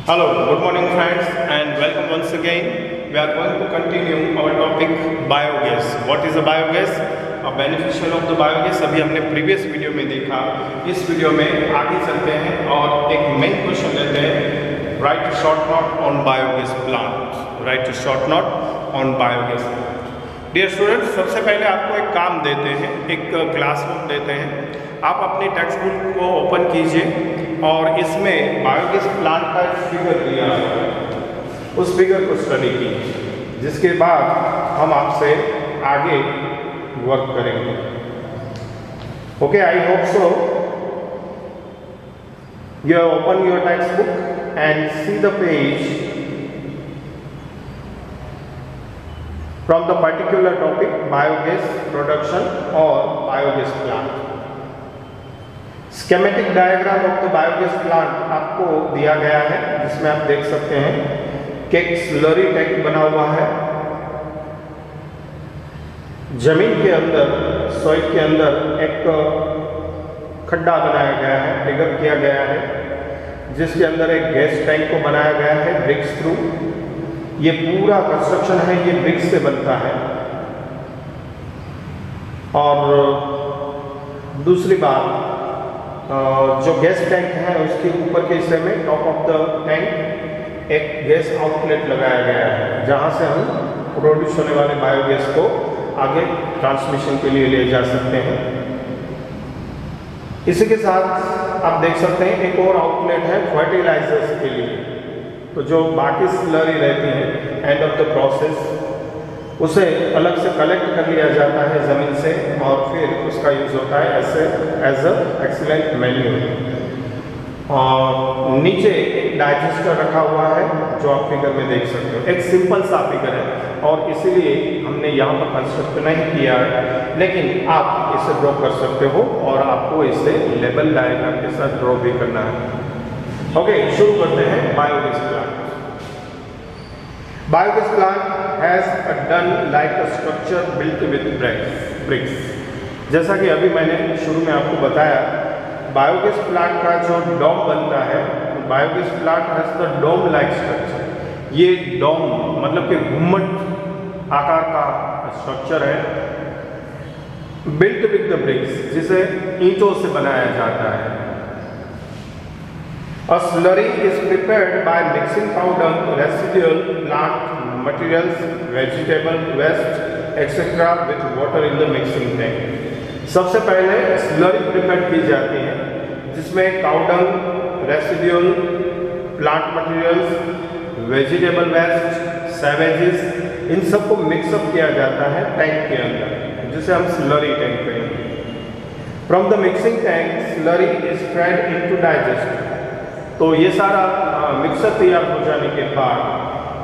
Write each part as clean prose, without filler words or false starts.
Hello, good morning friends and welcome once again. We are going to continue our topic biogas. What is a biogas? A beneficial of the biogas. अभी हमने previous video में देखा. इस video में आगे चलते हैं और एक मेन क्वेश्चन लेते हैं. Write a short note on biogas plant. Write a short note on biogas. Dear students, सबसे पहले आपको एक काम देते हैं, एक क्लासरूम देते हैं. आप अपनी टेक्स्ट बुक को ओपन कीजिए और इसमें बायोगैस प्लांट का एक फिगर दिया है, उस फिगर को स्टडी कीजिए, जिसके बाद हम आपसे आगे वर्क करेंगे. Okay, I hope so you open your text book and see the page from the particular topic biogas production or biogas plant. Schematic diagram of the biogas plant आपको दिया गया है, जिसमें आप देख सकते हैं कि एक स्लरी टैंक बना हुआ है. जमीन के अंदर, सॉइल के अंदर एक खड्डा बनाया गया है, डिगर किया गया है, जिसके अंदर एक गैस टैंक को बनाया गया है ब्रिक्स थ्रू. ये पूरा कंस्ट्रक्शन है, ये ब्रिक्स से बनता है. और दूसरी बात, जो गैस टैंक है उसके ऊपर के हिस्से में टॉप ऑफ द टैंक एक गैस आउटलेट लगाया गया है, जहां से हम प्रोड्यूस होने वाले बायोगैस को आगे ट्रांसमिशन के लिए ले जा सकते हैं. इसी के साथ आप देख सकते हैं एक और आउटलेट है फर्टिलाइजर्स के लिए. तो जो बाकी स्लरी रहती है एंड ऑफ द प्रोसेस, उसे अलग से कलेक्ट कर लिया जाता है ज़मीन से और फिर उसका यूज़ होता है एज अ एक्सीलेंट मैन्यूर. और नीचे एक डाइजेस्टर रखा हुआ है, जो आप फिगर में देख सकते हो. एक सिंपल सा फिगर है और इसीलिए हमने यहाँ पर कंस्ट्रक्ट नहीं किया है, लेकिन आप इसे ड्रॉ कर सकते हो और आपको इसे लेवल डायग्राम के साथ ड्रॉ भी करना है. ओके, शुरू करते हैं. Biogas plant. Biogas plant has done like a structure built with bricks. जैसा कि अभी मैंने शुरू में आपको बताया, बायोगैस प्लांट का जो डोम बनता है, biogas plant has the dome like structure. ये डोम मतलब कि घुम्मट आकार का स्ट्रक्चर है, बिल्ट विद द ब्रिक्स, जिसे ईंटों से बनाया जाता है. A slurry is prepared by mixing powder, residual plant materials, vegetable waste, etc. with water in the mixing tank. सबसे पहले स्लरी प्रिपेयर की जाती है, जिसमें cow dung, residual, plant materials, vegetable waste, sewages, इन सबको मिक्सअप किया जाता है टैंक के अंदर, जिसे हम स्लरी टैंक कहेंगे. From the mixing tank slurry is fried into digester. तो ये सारा मिक्सर तैयार हो जाने के बाद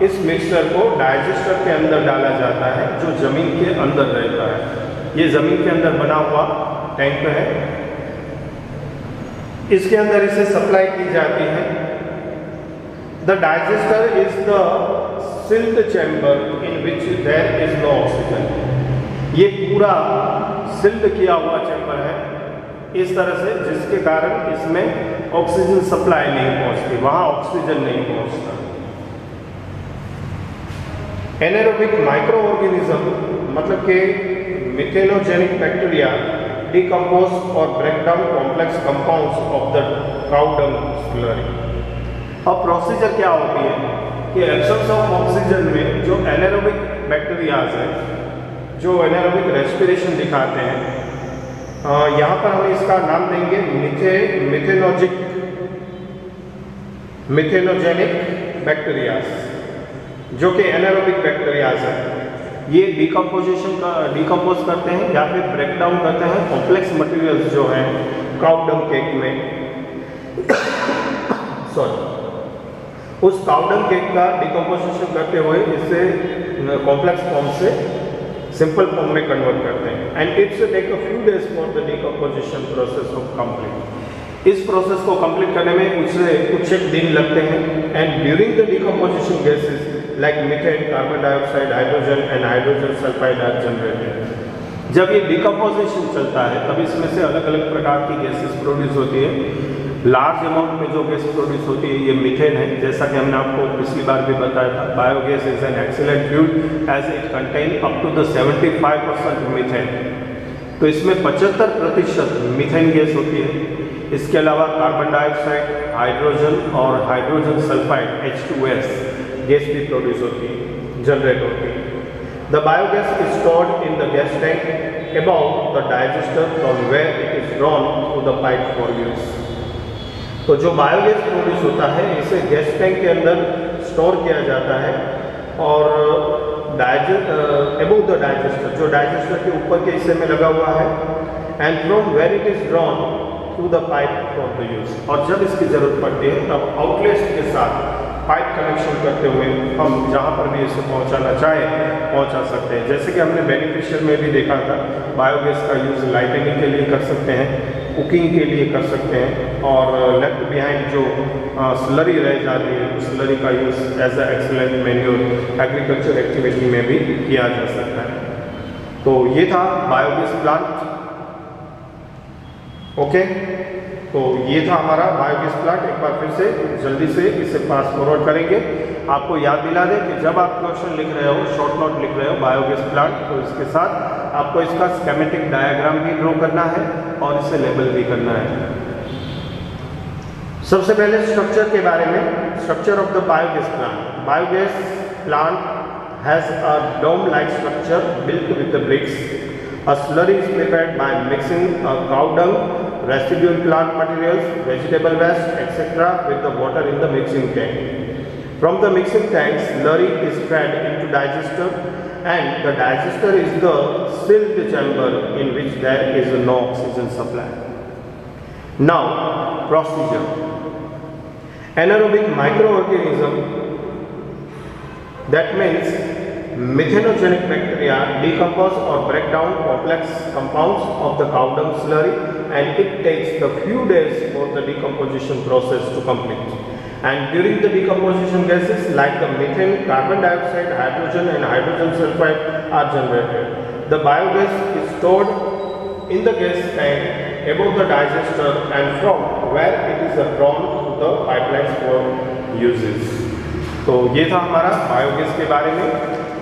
इस मिक्सचर को डाइजेस्टर के अंदर डाला जाता है, जो ज़मीन के अंदर रहता है. ये ज़मीन के अंदर बना हुआ टैंक है. इसके अंदर इसे सप्लाई की जाती है. The digester is the sealed chamber in which there is no oxygen. ये पूरा सील्ड किया हुआ चैम्बर है इस तरह से, जिसके कारण इसमें ऑक्सीजन सप्लाई नहीं पहुंचती, वहां ऑक्सीजन नहीं पहुंचता. एनारोबिक माइक्रो ऑर्गेनिज्म मतलब कि मिथेनोजेनिक बैक्टीरिया डिकम्पोज और break down complex compounds of the cow dung slurry. अब प्रोसीजर क्या होती है कि एब्सेंस ऑफ ऑक्सीजन में जो एनारोबिक बैक्टीरियाज है, जो एनारोबिक रेस्पिरेशन दिखाते हैं, यहाँ पर हम इसका नाम देंगे मिथेनोजेनिक बैक्टीरियाज, जो कि एनारोबिक बैक्टीरियाज है. ये डिकम्पोज करते हैं या फिर ब्रेक डाउन करते हैं कॉम्प्लेक्स मटेरियल्स जो हैं काउ डंग केक में उस काउ डंग केक का डिकम्पोजिशन करते हुए इससे कॉम्प्लेक्स फॉर्म से सिंपल फॉर्म में कन्वर्ट करते हैं. And it's take a few days for the decomposition process of complete. इस प्रोसेस को कंप्लीट करने में उसे कुछ एक दिन लगते हैं. And during the decomposition gases like methane, carbon dioxide, hydrogen and hydrogen sulphide are generated. जब ये डिकम्पोजिशन चलता है तब इसमें से अलग अलग प्रकार की गैसेस प्रोड्यूस होती है. लार्ज अमाउंट में जो गैस प्रोड्यूस होती है ये मीथेन है। जैसा कि हमने आपको पिछली बार भी बताया था, biogas is an excellent fuel as it contain up to the 75% methane. तो इसमें 75% मीथेन गैस होती है। इसके अलावा कार्बन डाइऑक्साइड, हाइड्रोजन और हाइड्रोजन सल्फाइड H2S गैस भी प्रोड्यूस होती है, जनरेट होती है। The biogas is stored in the gas tank about the digester from where it is drawn through the pipe for use. तो जो बायोगैस प्रोड्यूस होता है इसे गैस टैंक के अंदर स्टोर किया जाता है और अबाउट द डाइजेस्टर, जो डाइजेस्टर के ऊपर के हिस्से में लगा हुआ है, and from where it is drawn through the pipe for the use. और जब इसकी जरूरत पड़ती है तब आउटलेट्स के साथ पाइप कनेक्शन करते हुए हम जहाँ पर भी इसे पहुँचाना चाहें पहुँचा सकते हैं। जैसे कि हमने बेनिफिशियल में भी देखा था, बायोगैस का यूज़ लाइटनिंग के लिए कर सकते हैं, कुकिंग के लिए कर सकते हैं, और लेफ्ट बिहाइंड जो स्लरी रह जाती है उस स्लरी का use as a excellent manure agriculture activity में भी किया जा सकता है। तो ये था बायोगैस प्लांट। ओके, तो ये था हमारा बायोगैस प्लांट। एक बार फिर से जल्दी से इसे पास फॉरवर्ड करेंगे। आपको याद दिला दें कि जब आप क्वेश्चन लिख रहे हो, शॉर्ट नोट लिख रहे हो बायोगैस प्लांट, तो इसके साथ आपको इसका स्कीमेटिक डायग्राम भी ड्रॉ करना है और इसे लेबल भी करना है। सबसे पहले स्ट्रक्चर के बारे में, structure of the biogas plant. Biogas plant has a dome like structure built with the bricks. A slurry is prepared by mixing cow dung, residual plant materials, vegetable waste, etc. with the water in the mixing tank. From the mixing tank, slurry is fed into digester, and the digester is the sealed chamber in which there is no oxygen supply. Now, procedure. Anaerobic microorganism, that means methanogenic bacteria, decompose or break down complex compounds of the cow dung slurry, and it takes the few days for the decomposition process to complete. And during the decomposition, gases like the methane, carbon dioxide, hydrogen and hydrogen sulfide are generated. The biogas is stored in the gas tank above the digester, and from where it is drawn to the pipelines for uses. तो ये था हमारा biogas के बारे में।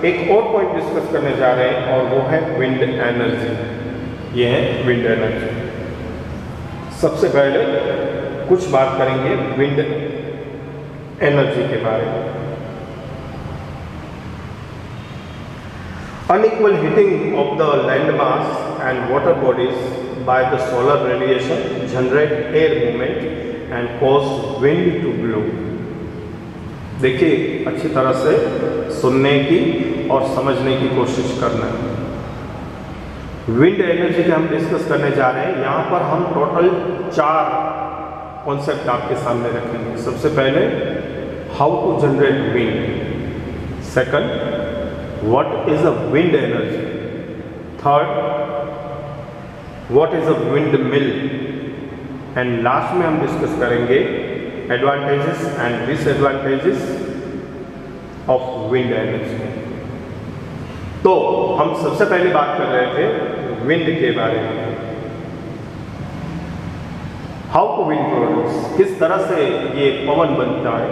एक और point discuss करने जा रहे हैं और वो है विंड एनर्जी। ये है विंड एनर्जी। सबसे पहले कुछ बात करेंगे विंड एनर्जी के बारे में। Unequal heating of the land mass and water bodies by the solar radiation generate air movement and cause wind to blow. देखिए, अच्छी तरह से सुनने की और समझने की कोशिश करना है। विंड एनर्जी के हम डिस्कस करने जा रहे हैं। यहाँ पर हम टोटल 4 कॉन्सेप्ट आपके सामने रखेंगे। सबसे पहले, how to generate wind. Second, what is a wind energy. Third, what is a wind mill. And last में हम डिस्कस करेंगे advantages and disadvantages of wind energy. तो हम सबसे पहले बात कर रहे थे विंड के बारे में। हाउ टू विंड प्रोड्यूस, किस तरह से ये पवन बनता है।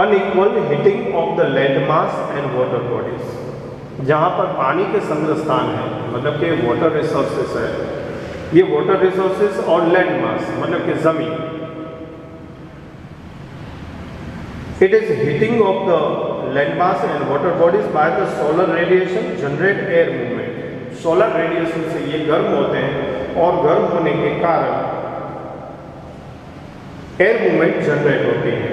Unequal heating of the land mass and water bodies, जहाँ पर पानी के संग्रह स्थान है, मतलब कि वाटर रिसोर्सेस है, ये वाटर रिसोर्सेस और लैंड मास मतलब कि जमीन। It is heating of the landmass and water bodies by the solar radiation generate air movement. Solar radiation से ये गर्म होते हैं और गर्म होने के कारण एयर मूवमेंट जनरेट होती है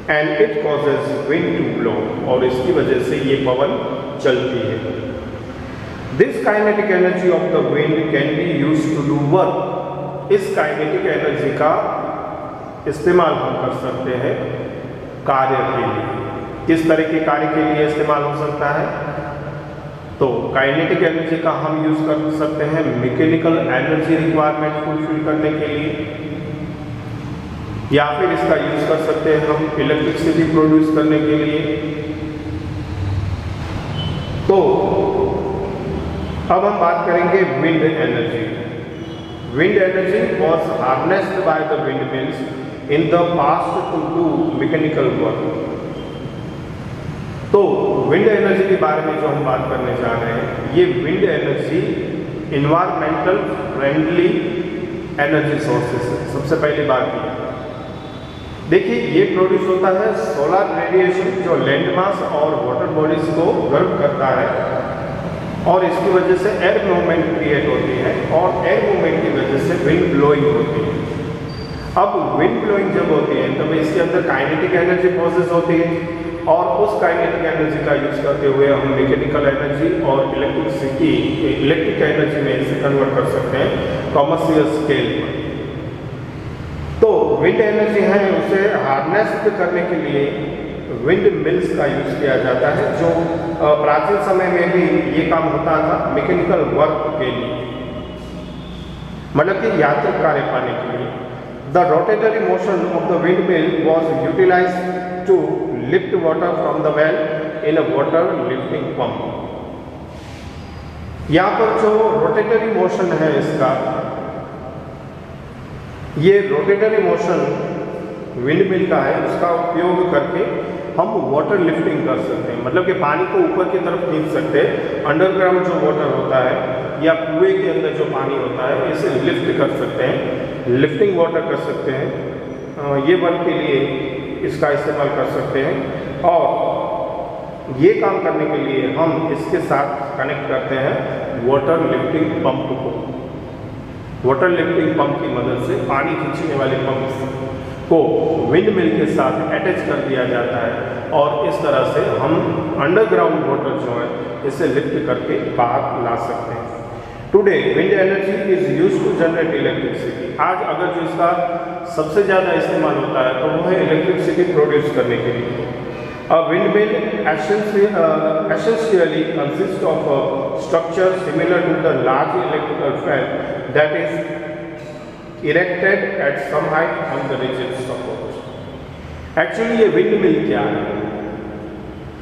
and it causes wind to blow, और इसकी वजह से ये पवन चलती है। This kinetic energy of the wind can be use to do work. इस काइनेटिक एनर्जी का इस्तेमाल हम कर सकते हैं कार्य के लिए। किस तरह के कार्य के लिए इस्तेमाल हो सकता है? तो काइनेटिक एनर्जी का हम यूज कर सकते हैं मैकेनिकल एनर्जी रिक्वायरमेंट फुलफिल करने के लिए, या फिर इसका यूज कर सकते हैं हम इलेक्ट्रिसिटी प्रोड्यूस करने के लिए। तो अब हम बात करेंगे wind energy. wind energy was harnessed by the windmills in the past to do mechanical work. तो विंड एनर्जी के बारे में जो हम बात करने जा रहे हैं, ये wind energy environmental friendly energy sources है। सबसे पहली बात ये देखिए, ये प्रोड्यूस होता है सोलर रेडिएशन जो लैंड मास और वाटर बॉडीज को गर्म करता है, और इसकी वजह से एयर मूवमेंट क्रिएट होती है, और एयर मूवमेंट की वजह से विंड ब्लोइंग होती है। अब विंड ब्लोइंग जब होती है तब इसके अंदर काइनेटिक एनर्जी प्रोसेस होती है, और उस काइनेटिक एनर्जी का यूज करते हुए हम मैकेनिकल एनर्जी और इलेक्ट्रिक एनर्जी में इसे कन्वर्ट कर सकते हैं कॉमर्शियल स्केल पर। तो विंड एनर्जी है उसे हार्नेस करने के लिए विंड मिल्स का यूज किया जाता है, जो प्राचीन समय में भी ये काम होता था मैकेनिकल वर्क के लिए, मतलब कि यांत्रिक कार्य पाने के लिए। The rotatory motion of the wind mill was utilised to lift water from the well in a water lifting pump. यहाँ पर जो रोटेटरी मोशन है इसका, ये रोटेटरी मोशन विंड मिल का है, उसका उपयोग करके हम वाटर लिफ्टिंग कर सकते हैं, मतलब कि पानी को ऊपर की तरफ खींच सकते हैं। अंडरग्राउंड जो वाटर होता है या कुएं के अंदर जो पानी होता है, इसे लिफ्ट कर सकते हैं, लिफ्टिंग वाटर कर सकते हैं। ये वर्क के लिए इसका इस्तेमाल कर सकते हैं, और ये काम करने के लिए हम इसके साथ कनेक्ट करते हैं वाटर लिफ्टिंग पंप को। वाटर लिफ्टिंग पंप की मदद से पानी खींचने वाले पंप को विंड मिल के साथ अटैच कर दिया जाता है, और इस तरह से हम अंडरग्राउंड वाटर जो है इसे लिफ्ट करके बाहर ला सकते हैं। Today wind energy is use to generate electricity. आज अगर जो इसका सबसे ज़्यादा इस्तेमाल होता है तो वो है इलेक्ट्रिसिटी प्रोड्यूस करने के लिए। A windmill essentially consists of a structure similar to the large electrical fan that is erected at some height on the rigid support. Actually ये windmill क्या है?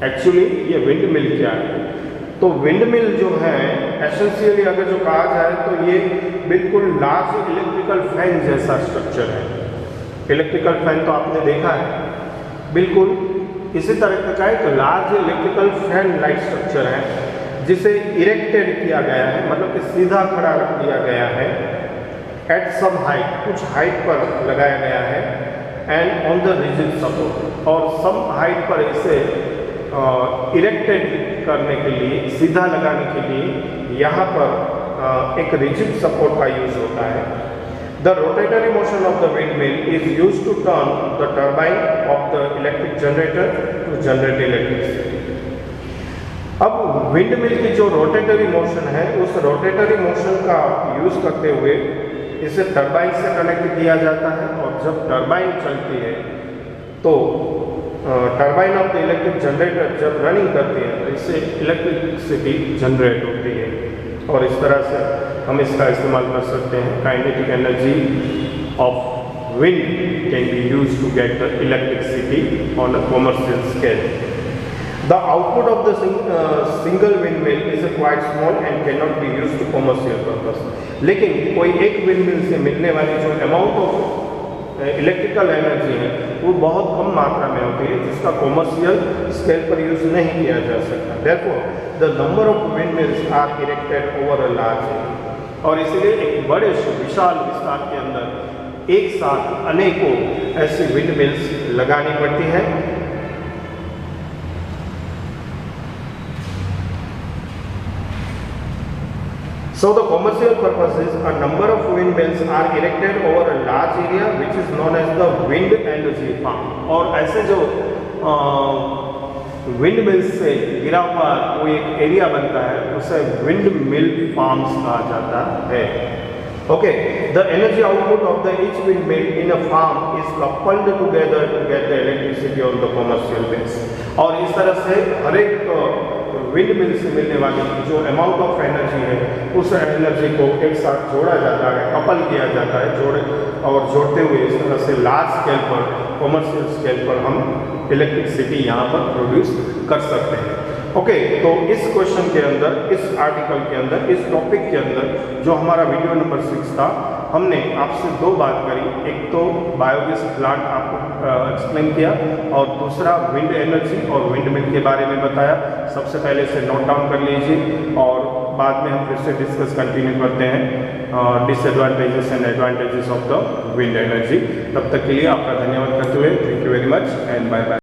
Actually ये windmill क्या है? तो windmill जो है essentially अगर जो कहा जाए तो ये बिल्कुल large electrical fan जैसा स्ट्रक्चर है। इलेक्ट्रिकल फैन तो आपने देखा है, बिल्कुल इसी तरह का एक large electrical fan like structure है, जिसे इरेक्टेड किया गया है, मतलब कि सीधा खड़ा रख दिया गया है, एट सम हाइट, कुछ हाइट पर लगाया गया है, and on the rigid support, और सम हाइट पर इसे इरेक्टेड करने के लिए, सीधा लगाने के लिए यहाँ पर एक रिजिड सपोर्ट का यूज होता है। The rotatory motion of the windmill is used to turn the turbine of the electric generator to generate electricity. अब windmill की जो रोटेटरी मोशन है, उस रोटेटरी मोशन का यूज करते हुए इसे टरबाइन से कनेक्ट किया जाता है, और जब टरबाइन चलती है तो turbine of the electric generator जब रनिंग करती है तो इससे इलेक्ट्रिसिटी जनरेट होती है, और इस तरह से हम इसका इस्तेमाल कर सकते हैं। Kinetic energy of wind can be use to get the electricity on a commercial scale. The output of the single wind mill is quite small and can not be use to commercial purpose. लेकिन कोई एक wind mill से मिलने वाली जो amount of electrical energy है वो बहुत कम मात्रा में होती है, जिसका कॉमर्शियल स्केल पर यूज नहीं किया जा सकता। Therefore, the number of windmills are erected over a large area. और इसलिए एक बड़े विशाल विस्तार के अंदर एक साथ अनेकों ऐसी विंड मिल्स लगानी पड़ती हैं। So the commercial purposes, a number of windmills are erected over a large area which is known as the wind energy farm. और ऐसे जो विंड मिल्स से गिरा हुआ कोई एक एरिया बनता है उसे विंड मिल फार्म्स कहा जाता है। Okay, the energy output of the each wind mill in a farm is coupled together to get the electricity on the commercial base. और इस तरह से हर एक विंड मिल से मिलने वाली जो अमाउंट ऑफ एनर्जी है उस एनर्जी को एक साथ जोड़ा जाता है, कपल किया जाता है, जोड़ते हुए इस तरह से लार्ज स्केल पर, कॉमर्शियल स्केल पर हम इलेक्ट्रिसिटी यहाँ पर प्रोड्यूस कर सकते हैं। ओके, तो इस क्वेश्चन के अंदर, इस आर्टिकल के अंदर, इस टॉपिक के अंदर जो हमारा वीडियो नंबर 6 था हमने आपसे दो बात करी, एक तो बायोगैस प्लांट आपको एक्सप्लेन किया और दूसरा विंड एनर्जी और विंड मिल के बारे में बताया। सबसे पहले इसे नोट डाउन कर लीजिए और बाद में हम फिर से डिस्कस कंटिन्यू करते हैं disadvantages and advantages of the wind energy. तब तक के लिए आपका धन्यवाद करते हुए thank you very much and bye bye.